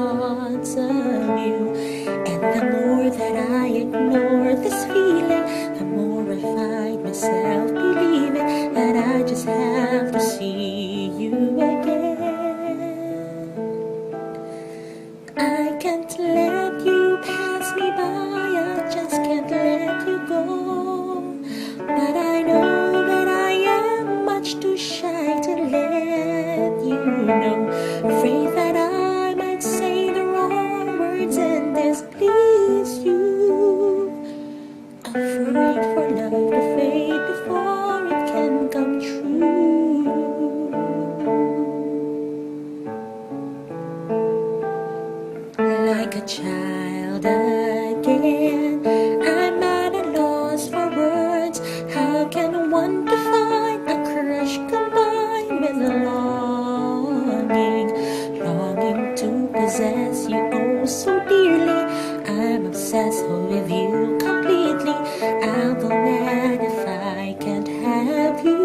thoughts of you. And the more that I ignore this feeling, the more I find myself believing that I just have to see you again. I can't let you pass me by, I just can't let you go. But I know that I am much too shy to let you know. Afraid that I might say the wrong words and displease you. Afraid for love to fade before it can come true. Like a child again, I'm at a loss for words. How can one define a crush combined with a longing to possess you oh so dearly? I'm obsessed with you completely. I'll go mad if I can't have you.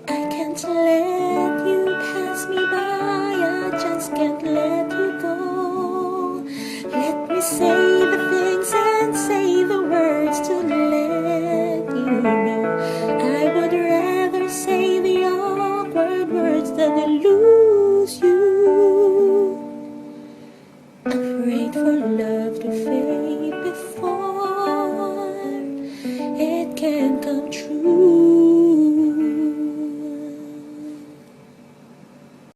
I can't let you pass me by, I just can't let you go. Let me say the things and say the words to let you know. I would rather say the awkward words than to lose you. Afraid for love to fade before